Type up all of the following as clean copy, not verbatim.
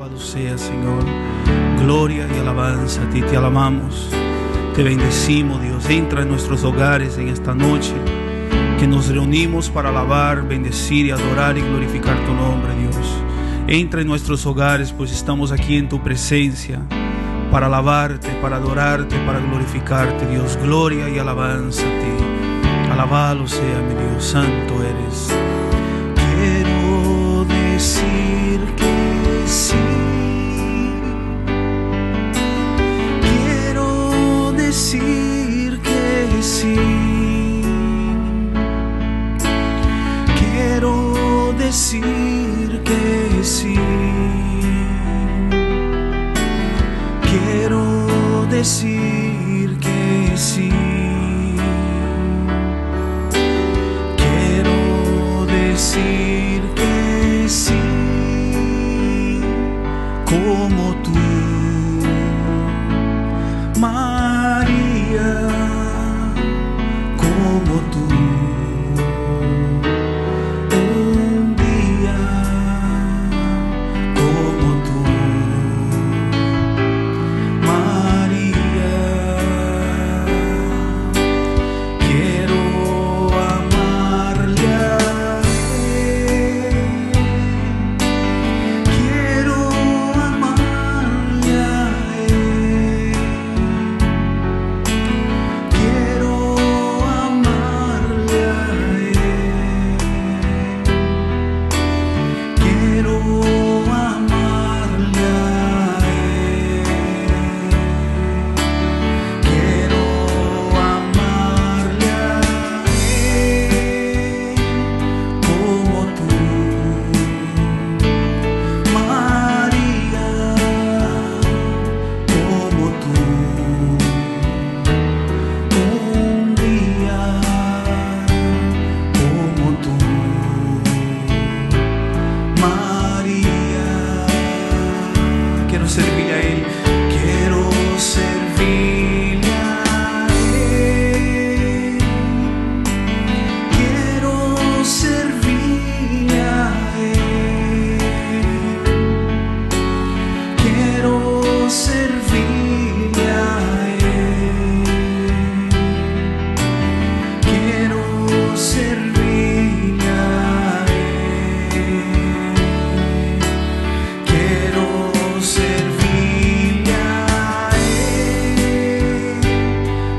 alabado sea, Señor. Gloria y alabanza a ti, te alabamos, te bendecimos, Dios. Entra en nuestros hogares en esta noche, que nos reunimos para alabar, bendecir y adorar y glorificar tu nombre, Dios. Entra en nuestros hogares, pues estamos aquí en tu presencia para alabarte, para adorarte, para glorificarte, Dios. Gloria y alabanza a ti. Alabado sea mi Dios, santo eres. Quiero decir que sí. Quiero decir que sí. Quiero decir que sí. Quiero decir que sí. Quiero decir que sí, como tú, María, como tú. Un día como tú, María. Quiero amarle a él. Quiero amarle a él. Quiero amarle a él. Quiero amarle a él. Quiero amarle a él, como tú, María, como tú. Un día como tú, María. Quiero servirle a él. Quiero servirle a él. Quiero servirle a él. Quiero servirle a él. Quiero servirle a él. Quiero servirle a él,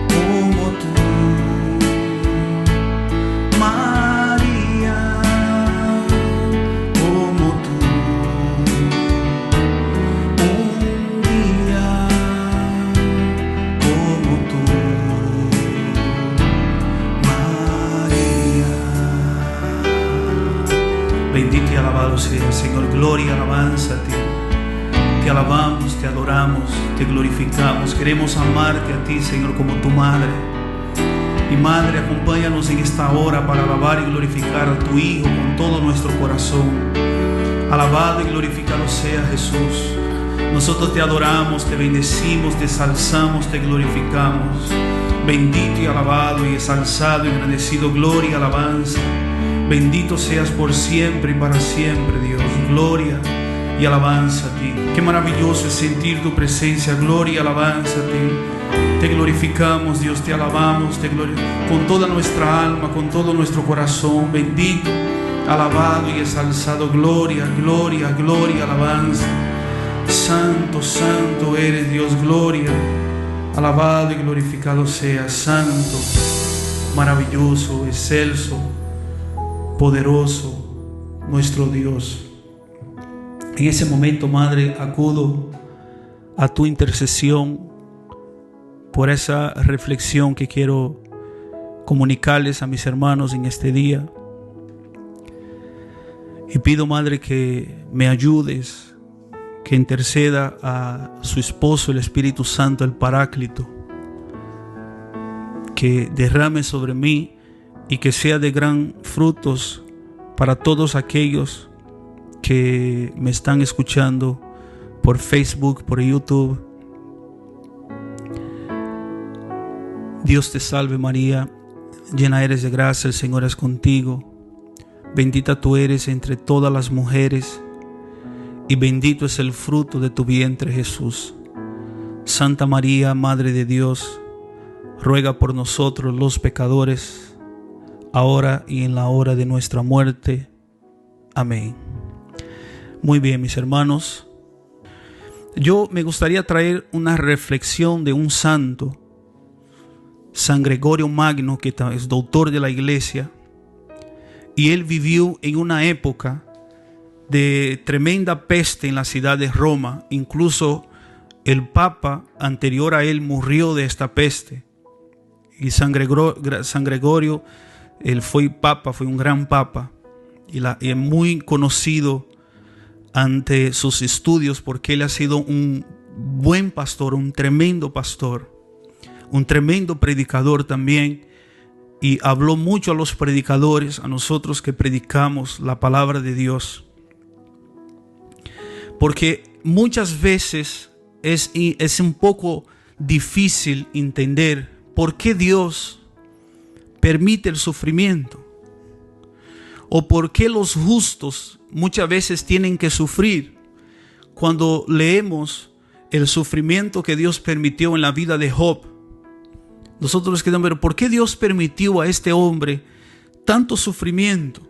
como tú, María, como tú. Un día como tú, María. Bendito y alabado sea, Señor. Gloria y alabanza a ti. Te alabamos, te adoramos, te glorificamos. Queremos amarte a ti, Señor, como tu madre. Y Madre, acompáñanos en esta hora para alabar y glorificar a tu Hijo con todo nuestro corazón. Alabado y glorificado sea Jesús. Nosotros te adoramos, te bendecimos, te exalzamos, te glorificamos. Bendito y alabado y exalzado y engrandecido, gloria y alabanza. Bendito seas por siempre y para siempre, Dios. Gloria y alabanza a ti. Qué maravilloso es sentir tu presencia. Gloria y alabanza a ti. Te glorificamos, Dios, te alabamos, con toda nuestra alma, con todo nuestro corazón. Bendito, alabado y exalzado. Gloria, gloria, gloria, alabanza. Santo, santo eres, Dios. Gloria, alabado y glorificado sea. Santo, maravilloso, excelso, poderoso, nuestro Dios. En ese momento, Madre, acudo a tu intercesión por esa reflexión que quiero comunicarles a mis hermanos en este día. Y pido, Madre, que me ayudes, que interceda a su esposo, el Espíritu Santo, el Paráclito, que derrame sobre mí y que sea de gran frutos para todos aquellos que me están escuchando por Facebook, por YouTube. Dios te salve María, llena eres de gracia, el Señor es contigo. Bendita tú eres entre todas las mujeres, y bendito es el fruto de tu vientre, Jesús. Santa María, Madre de Dios, ruega por nosotros los pecadores, ahora y en la hora de nuestra muerte. Amén. Muy bien, mis hermanos. Yo me gustaría traer una reflexión de un santo, San Gregorio Magno, que es doctor de la Iglesia, y él vivió en una época de tremenda peste en la ciudad de Roma. Incluso el Papa anterior a él murió de esta peste. Y San Gregorio, él fue Papa, fue un gran Papa, y es muy conocido ante sus estudios porque él ha sido un buen pastor, un tremendo pastor, un tremendo predicador también, y habló mucho a los predicadores, a nosotros que predicamos la palabra de Dios. Porque muchas veces es un poco difícil entender por qué Dios permite el sufrimiento, o por qué los justos muchas veces tienen que sufrir. Cuando leemos el sufrimiento que Dios permitió en la vida de Job, nosotros nos quedamos, pero ¿por qué Dios permitió a este hombre tanto sufrimiento?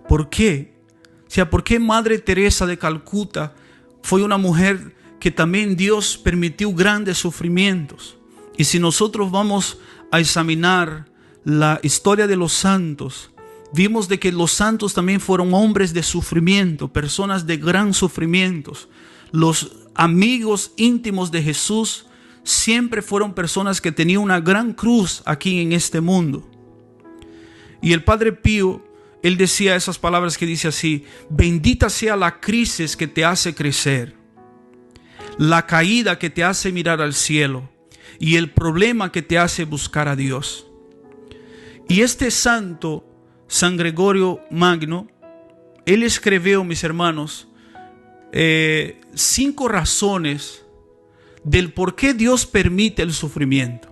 ¿Por qué? O sea, ¿por qué Madre Teresa de Calcuta fue una mujer que también Dios permitió grandes sufrimientos? Y si nosotros vamos a examinar la historia de los santos, vimos de que los santos también fueron hombres de sufrimiento, personas de gran sufrimientos. Los amigos íntimos de Jesús siempre fueron personas que tenían una gran cruz aquí en este mundo. Y el Padre Pío, él decía esas palabras que dice así: bendita sea la crisis que te hace crecer, la caída que te hace mirar al cielo, y el problema que te hace buscar a Dios. Y este santo, San Gregorio Magno, él escribió, mis hermanos, 5 razones del por qué Dios permite el sufrimiento.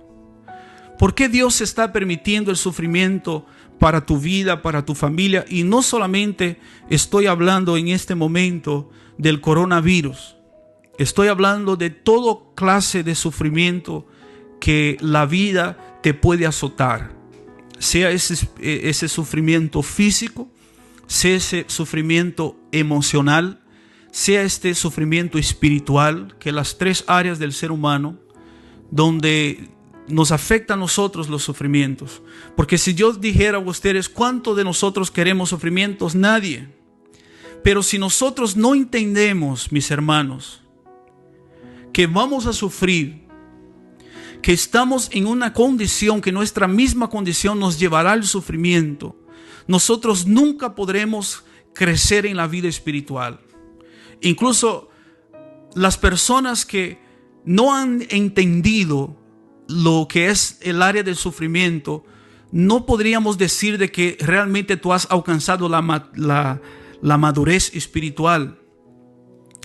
¿Por qué Dios está permitiendo el sufrimiento para tu vida, para tu familia? Y no solamente estoy hablando en este momento del coronavirus. Estoy hablando de toda clase de sufrimiento que la vida te puede azotar. Sea ese sufrimiento físico, sea ese sufrimiento emocional, sea este sufrimiento espiritual, que las 3 áreas del ser humano donde nos afecta a nosotros los sufrimientos. Porque si yo dijera a ustedes cuánto de nosotros queremos sufrimientos, nadie. Pero si nosotros no entendemos, mis hermanos, que vamos a sufrir, que estamos en una condición, que nuestra misma condición nos llevará al sufrimiento, nosotros nunca podremos crecer en la vida espiritual. Incluso las personas que no han entendido lo que es el área del sufrimiento, no podríamos decir de que realmente tú has alcanzado la madurez espiritual.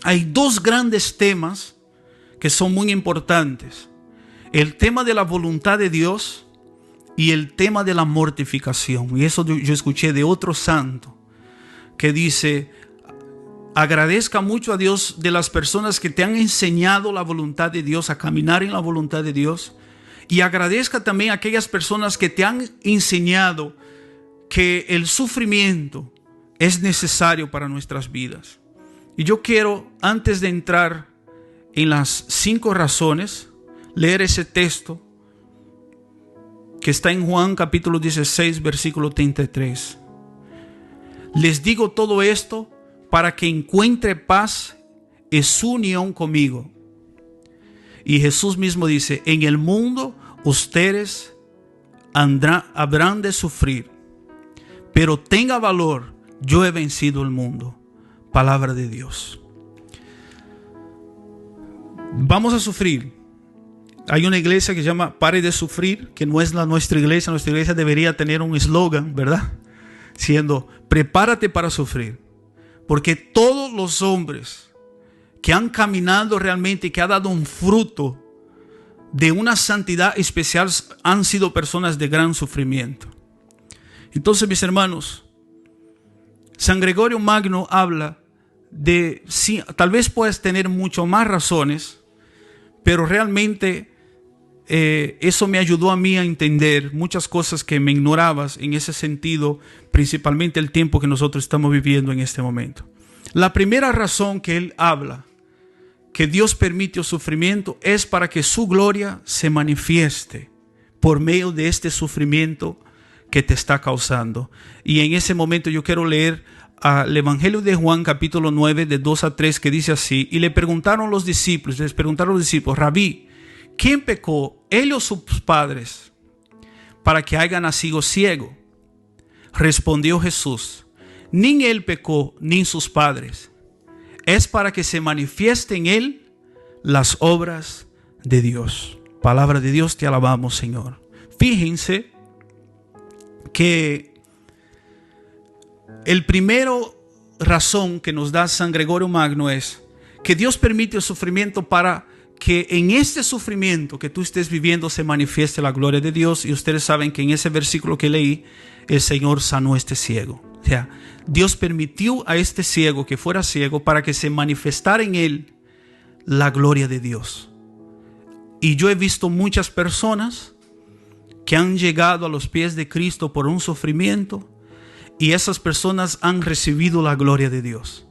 Hay 2 grandes temas que son muy importantes: el tema de la voluntad de Dios y el tema de la mortificación. Y eso yo escuché de otro santo que dice: agradezca mucho a Dios de las personas que te han enseñado la voluntad de Dios, a caminar en la voluntad de Dios. Y agradezca también a aquellas personas que te han enseñado que el sufrimiento es necesario para nuestras vidas. Y yo quiero, antes de entrar en las 5 razones, leer ese texto que está en Juan capítulo 16, versículo 33. Les digo todo esto para que encuentre paz en su unión conmigo. Y Jesús mismo dice: en el mundo ustedes habrán de sufrir, pero tenga valor, yo he vencido el mundo. Palabra de Dios. Vamos a sufrir. Hay una iglesia que se llama Pare de Sufrir, que no es nuestra iglesia. Nuestra iglesia debería tener un eslogan, ¿verdad? Siendo: prepárate para sufrir. Porque todos los hombres que han caminado realmente y que han dado un fruto de una santidad especial han sido personas de gran sufrimiento. Entonces, mis hermanos, San Gregorio Magno habla sí, tal vez puedas tener mucho más razones, pero realmente eso me ayudó a mí a entender muchas cosas que me ignorabas en ese sentido, principalmente el tiempo que nosotros estamos viviendo en este momento. La primera razón que él habla, que Dios permite el sufrimiento, es para que su gloria se manifieste por medio de este sufrimiento que te está causando. Y en ese momento yo quiero leer el Evangelio de Juan, capítulo 9, de 2 a 3, que dice así: y les preguntaron los discípulos, Rabí, ¿quién pecó, él o sus padres, para que haya nacido ciego? Respondió Jesús: ni él pecó, ni sus padres. Es para que se manifieste en él las obras de Dios. Palabra de Dios, te alabamos, Señor. Fíjense que el primero razón que nos da San Gregorio Magno es que Dios permite el sufrimiento para que en este sufrimiento que tú estés viviendo se manifieste la gloria de Dios. Y ustedes saben que en ese versículo que leí, el Señor sanó a este ciego. O sea, Dios permitió a este ciego que fuera ciego para que se manifestara en él la gloria de Dios. Y yo he visto muchas personas que han llegado a los pies de Cristo por un sufrimiento, y esas personas han recibido la gloria de Dios.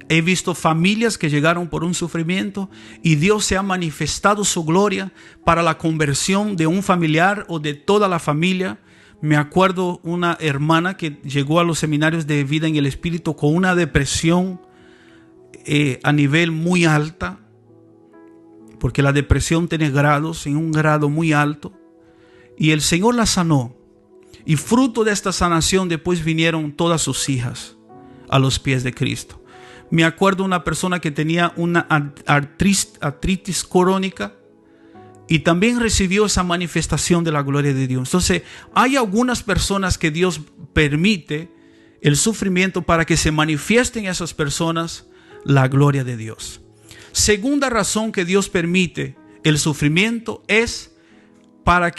He visto familias que llegaron por un sufrimiento y Dios se ha manifestado su gloria para la conversión de un familiar o de toda la familia. Me acuerdo una hermana que llegó a los seminarios de vida en el Espíritu con una depresión a nivel muy alta, porque la depresión tiene grados, en un grado muy alto, y el Señor la sanó. Y fruto de esta sanación después vinieron todas sus hijas a los pies de Cristo. Me acuerdo una persona que tenía una artritis crónica y también recibió esa manifestación de la gloria de Dios. Entonces, hay algunas personas que Dios permite el sufrimiento para que se manifieste en esas personas la gloria de Dios. Segunda razón que Dios permite el sufrimiento es para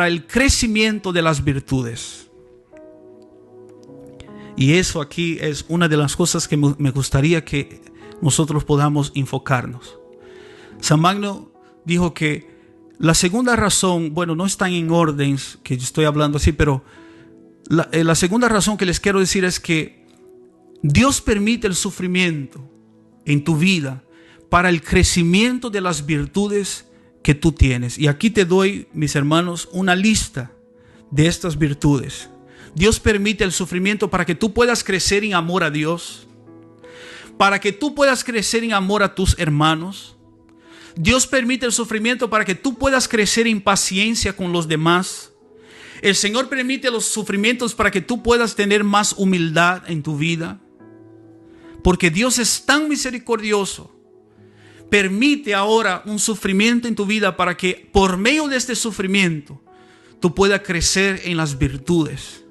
el crecimiento de las virtudes. Y eso aquí es una de las cosas que me gustaría que nosotros podamos enfocarnos. San Magno dijo que la segunda razón, bueno, no están en orden que yo estoy hablando así, pero la segunda razón que les quiero decir es que Dios permite el sufrimiento en tu vida para el crecimiento de las virtudes que tú tienes. Y aquí te doy, mis hermanos, una lista de estas virtudes. Dios permite el sufrimiento para que tú puedas crecer en amor a Dios, para que tú puedas crecer en amor a tus hermanos. Dios permite el sufrimiento para que tú puedas crecer en paciencia con los demás. El Señor permite los sufrimientos para que tú puedas tener más humildad en tu vida, porque Dios es tan misericordioso. Permite ahora un sufrimiento en tu vida para que por medio de este sufrimiento tú puedas crecer en las virtudes,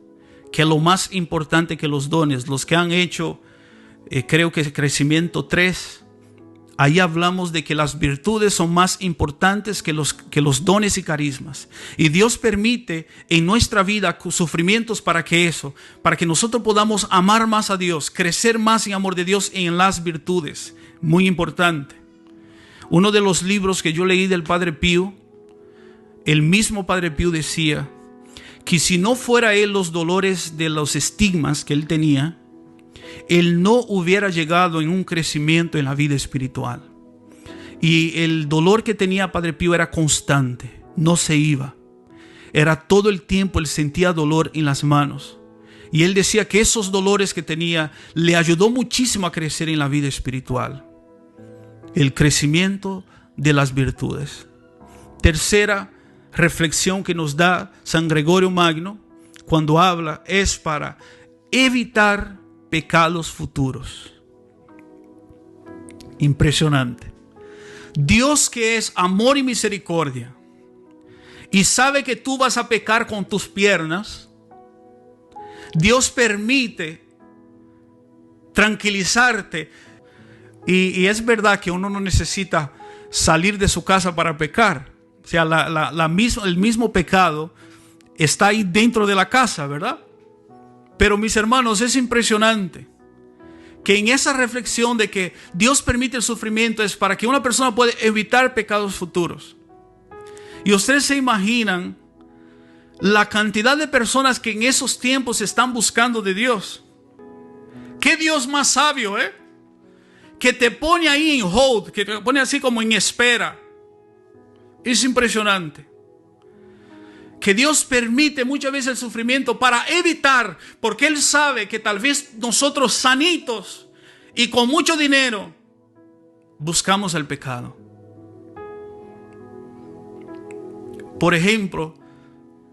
que es lo más importante que los dones. Los que han hecho, creo que crecimiento 3, ahí hablamos de que las virtudes son más importantes que los dones y carismas. Y Dios permite en nuestra vida sufrimientos para que nosotros podamos amar más a Dios, crecer más en amor de Dios en las virtudes. Muy importante. Uno de los libros que yo leí del Padre Pío, el mismo Padre Pío decía que si no fuera él los dolores de los estigmas que él tenía, él no hubiera llegado en un crecimiento en la vida espiritual. Y el dolor que tenía Padre Pío era constante, no se iba. Era todo el tiempo, él sentía dolor en las manos. Y él decía que esos dolores que tenía le ayudó muchísimo a crecer en la vida espiritual. El crecimiento de las virtudes. Tercera reflexión que nos da San Gregorio Magno cuando habla es para evitar pecados futuros. Impresionante. Dios, que es amor y misericordia y sabe que tú vas a pecar con tus piernas, Dios permite tranquilizarte. Y es verdad que uno no necesita salir de su casa para pecar. O sea, el mismo pecado está ahí dentro de la casa, ¿verdad? Pero mis hermanos, es impresionante que en esa reflexión de que Dios permite el sufrimiento es para que una persona pueda evitar pecados futuros. Y ustedes se imaginan la cantidad de personas que en esos tiempos están buscando de Dios. ¿Qué Dios más sabio, que te pone ahí en hold, que te pone así como en espera? Es impresionante. Que Dios permite muchas veces el sufrimiento para evitar, porque Él sabe que tal vez nosotros sanitos y con mucho dinero buscamos el pecado. Por ejemplo,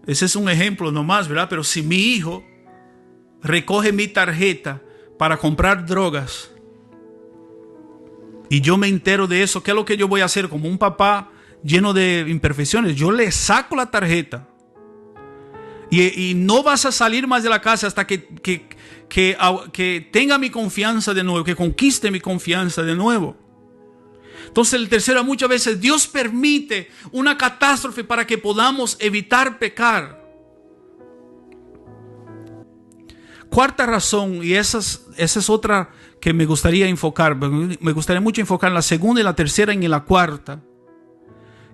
ese es un ejemplo nomás, ¿verdad? Pero si mi hijo recoge mi tarjeta para comprar drogas y yo me entero de eso, ¿qué es lo que yo voy a hacer? Como un papá lleno de imperfecciones, yo le saco la tarjeta. Y no vas a salir más de la casa hasta que tenga mi confianza de nuevo, que conquiste mi confianza de nuevo. Entonces el tercero, muchas veces Dios permite una catástrofe para que podamos evitar pecar. Cuarta razón, y esa es otra que me gustaría enfocar. Me gustaría mucho enfocar en la segunda y la tercera y en la cuarta.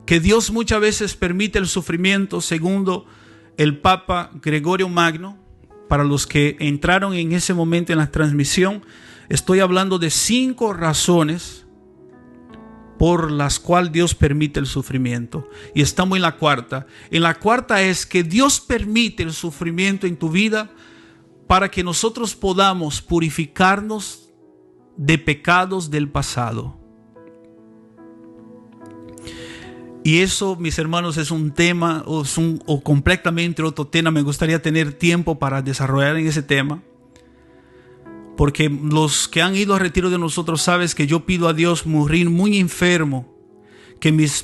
Que Dios muchas veces permite el sufrimiento, segundo el Papa Gregorio Magno. Para los que entraron en ese momento en la transmisión, estoy hablando de 5 razones por las cuales Dios permite el sufrimiento. Y estamos en la cuarta. En la cuarta es que Dios permite el sufrimiento en tu vida para que nosotros podamos purificarnos de pecados del pasado. Y eso, mis hermanos, es un tema o completamente otro tema. Me gustaría tener tiempo para desarrollar en ese tema. Porque los que han ido a retiro de nosotros saben que yo pido a Dios morir muy enfermo. Que mis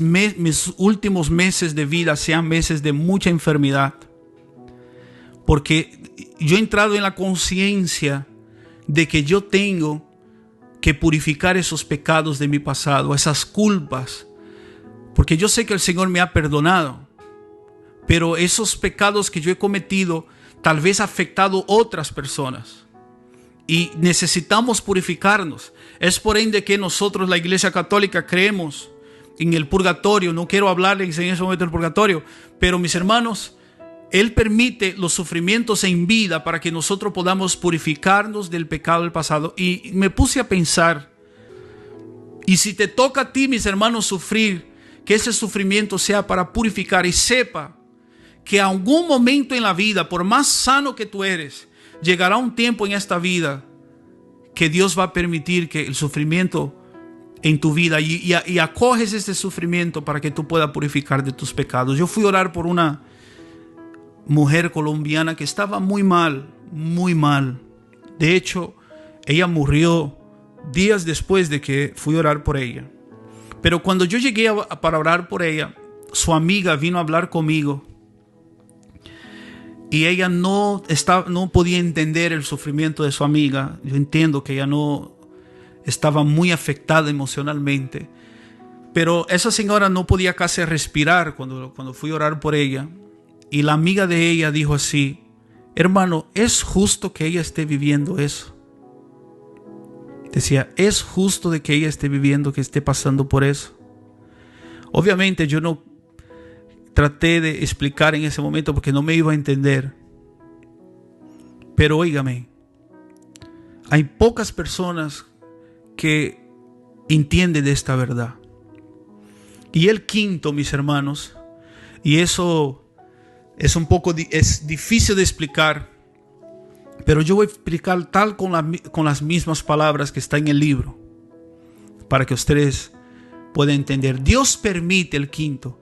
últimos meses de vida sean meses de mucha enfermedad. Porque yo he entrado en la conciencia de que yo tengo que purificar esos pecados de mi pasado, esas culpas. Porque yo sé que el Señor me ha perdonado, pero esos pecados que yo he cometido tal vez ha afectado a otras personas. Y necesitamos purificarnos. Es por ende que nosotros, la Iglesia Católica, creemos en el purgatorio. No quiero hablarles en ese momento del purgatorio, pero mis hermanos, Él permite los sufrimientos en vida para que nosotros podamos purificarnos del pecado del pasado. Y me puse a pensar, y si te toca a ti, mis hermanos, sufrir, que ese sufrimiento sea para purificar, y sepa que a algún momento en la vida, por más sano que tú eres, llegará un tiempo en esta vida que Dios va a permitir que el sufrimiento en tu vida y acoges este sufrimiento para que tú puedas purificar de tus pecados. Yo fui a orar por una mujer colombiana que estaba muy mal, muy mal. De hecho, ella murió días después de que fui a orar por ella. Pero cuando yo llegué para orar por ella, su amiga vino a hablar conmigo. Y ella no podía entender el sufrimiento de su amiga. Yo entiendo que ella no estaba muy afectada emocionalmente. Pero esa señora no podía casi respirar cuando fui a orar por ella. Y la amiga de ella dijo así: hermano, ¿es justo que ella esté viviendo eso? Decía, ¿es justo de que ella esté viviendo, que esté pasando por eso? Obviamente yo no traté de explicar en ese momento porque no me iba a entender. Pero óigame, hay pocas personas que entienden de esta verdad. Y el quinto, mis hermanos, y eso es difícil de explicar, pero yo voy a explicar tal con las mismas palabras que está en el libro, para que ustedes puedan entender. Dios permite, el quinto,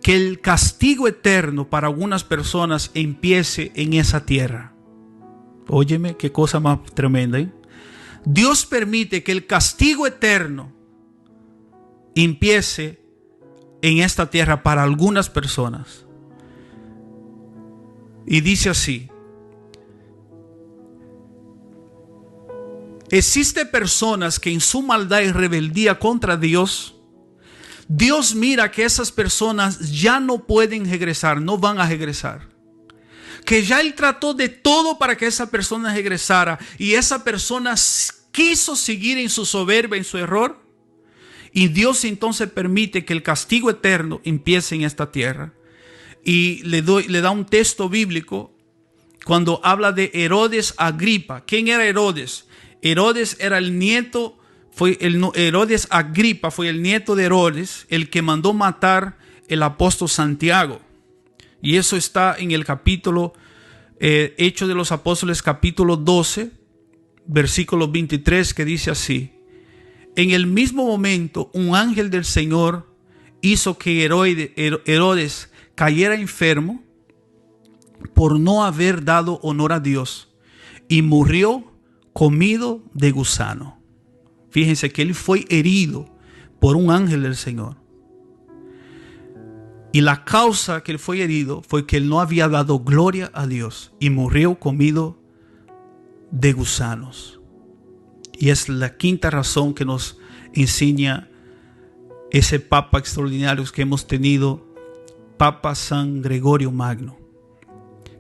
que el castigo eterno para algunas personas empiece en esa tierra. Óyeme, qué cosa más tremenda, ¿eh? Dios permite que el castigo eterno empiece en esta tierra para algunas personas. Y dice así: existen personas que en su maldad y rebeldía contra Dios, Dios mira que esas personas ya no pueden regresar, no van a regresar. Que ya Él trató de todo para que esa persona regresara y esa persona quiso seguir en su soberbia, en su error. Y Dios entonces permite que el castigo eterno empiece en esta tierra. Y le da un texto bíblico cuando habla de Herodes Agripa. ¿Quién era Herodes? Herodes era el nieto, Herodes Agripa fue el nieto de Herodes, el que mandó matar el apóstol Santiago. Y eso está en el capítulo Hechos de los Apóstoles, capítulo 12, versículo 23, que dice así: en el mismo momento, un ángel del Señor hizo que Herodes cayera enfermo por no haber dado honor a Dios, y murió comido de gusano. Fíjense que él fue herido por un ángel del Señor. Y la causa que él fue herido fue que él no había dado gloria a Dios, y murió comido de gusanos. Y es la quinta razón que nos enseña ese Papa extraordinario que hemos tenido, Papa San Gregorio Magno,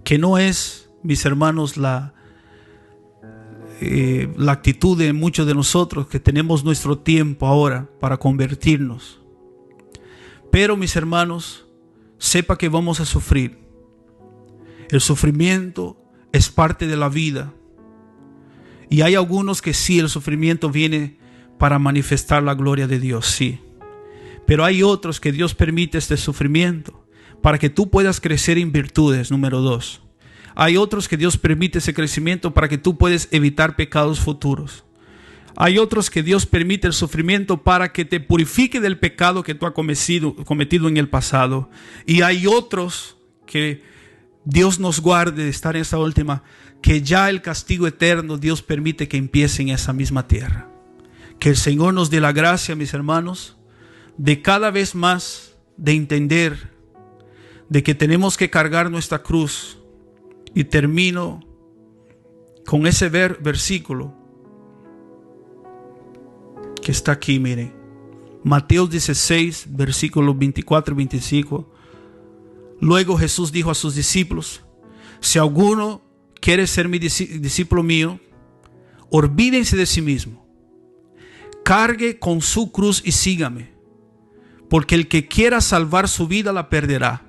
que no es, mis hermanos, la actitud de muchos de nosotros que tenemos nuestro tiempo ahora para convertirnos. Pero, mis hermanos, sepa que vamos a sufrir. El sufrimiento es parte de la vida. Y hay algunos que sí, el sufrimiento viene para manifestar la gloria de Dios, sí. Pero hay otros que Dios permite este sufrimiento para que tú puedas crecer en virtudes, número 2. Hay otros que Dios permite ese crecimiento para que tú puedas evitar pecados futuros. Hay otros que Dios permite el sufrimiento para que te purifique del pecado que tú has cometido en el pasado. Y hay otros que Dios nos guarde de estar en esa última, que ya el castigo eterno Dios permite que empiece en esa misma tierra. Que el Señor nos dé la gracia, mis hermanos, de cada vez más de entender de que tenemos que cargar nuestra cruz. Y termino con ese versículo que está aquí, miren. Mateo 16, versículos 24 y 25. Luego Jesús dijo a sus discípulos: si alguno quiere ser mi discípulo mío, olvídense de sí mismo, cargue con su cruz y sígame. Porque el que quiera salvar su vida la perderá,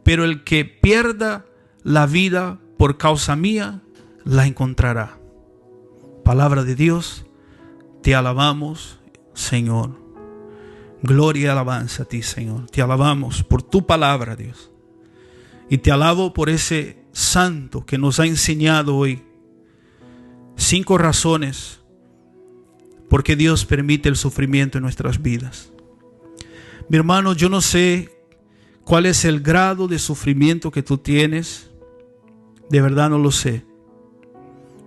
pero el que pierda la vida por causa mía la encontrará. Palabra de Dios, te alabamos, Señor. Gloria y alabanza a ti, Señor. Te alabamos por tu palabra, Dios. Y te alabo por ese santo que nos ha enseñado hoy 5 razones por qué Dios permite el sufrimiento en nuestras vidas. Mi hermano, yo no sé cuál es el grado de sufrimiento que tú tienes. De verdad no lo sé.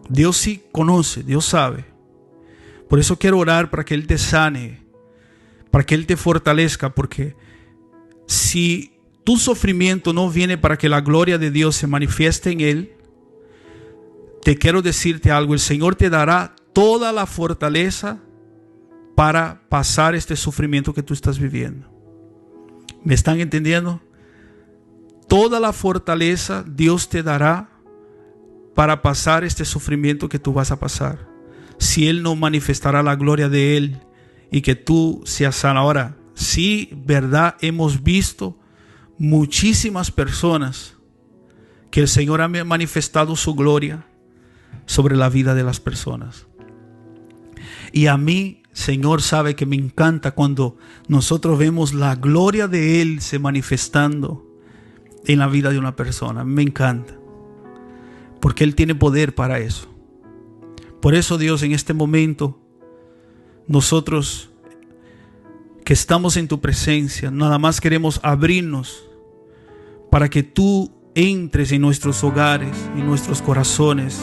Dios sí conoce, Dios sabe. Por eso quiero orar para que Él te sane, para que Él te fortalezca, porque si tu sufrimiento no viene para que la gloria de Dios se manifieste en Él, te quiero decirte algo: el Señor te dará toda la fortaleza para pasar este sufrimiento que tú estás viviendo. ¿Me están entendiendo? Toda la fortaleza Dios te dará para pasar este sufrimiento que tú vas a pasar, si Él no manifestará la gloria de Él y que tú seas sana. Ahora, sí, verdad, hemos visto muchísimas personas que el Señor ha manifestado su gloria sobre la vida de las personas. Y a mí, Señor, sabe que me encanta cuando nosotros vemos la gloria de Él se manifestando en la vida de una persona. Me encanta, porque Él tiene poder para eso. Por eso, Dios, en este momento, nosotros que estamos en tu presencia, nada más queremos abrirnos para que tú entres en nuestros hogares, en nuestros corazones,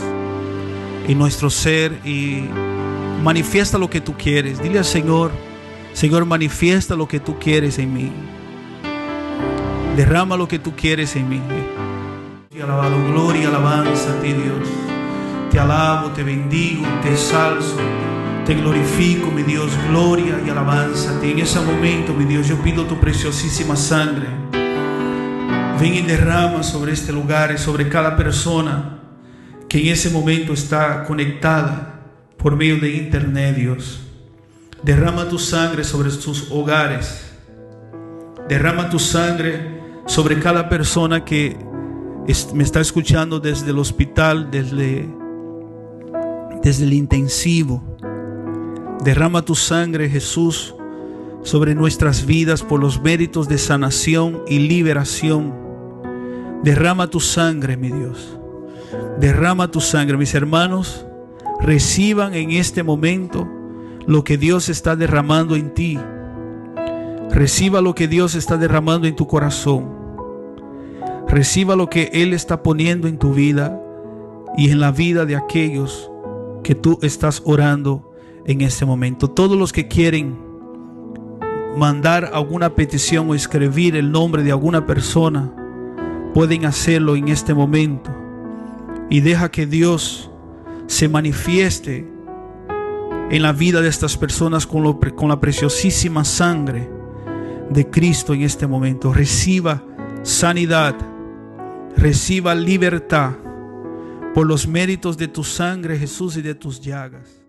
en nuestro ser, y manifiesta lo que tú quieres. Dile al Señor: Señor, manifiesta lo que tú quieres en mí. Derrama lo que tú quieres en mí. Y alabado, gloria y alabanza a ti, Dios. Te alabo, te bendigo, te exalzo, te glorifico, mi Dios. Gloria y alabanza a ti. En ese momento, mi Dios, yo pido tu preciosísima sangre. Ven y derrama sobre este lugar y sobre cada persona que en ese momento está conectada por medio de internet, Dios. Derrama tu sangre sobre sus hogares. Derrama tu sangre sobre cada persona que me está escuchando desde el hospital, desde el intensivo. Derrama tu sangre, Jesús, sobre nuestras vidas por los méritos de sanación y liberación. Derrama tu sangre, mi Dios. Derrama tu sangre. Mis hermanos, reciban en este momento lo que Dios está derramando en ti. Reciba lo que Dios está derramando en tu corazón. Reciba lo que Él está poniendo en tu vida y en la vida de aquellos que tú estás orando en este momento. Todos los que quieren mandar alguna petición o escribir el nombre de alguna persona, pueden hacerlo en este momento. Y deja que Dios se manifieste en la vida de estas personas con la preciosísima sangre de Cristo en este momento. Reciba sanidad, reciba libertad por los méritos de tu sangre, Jesús, y de tus llagas.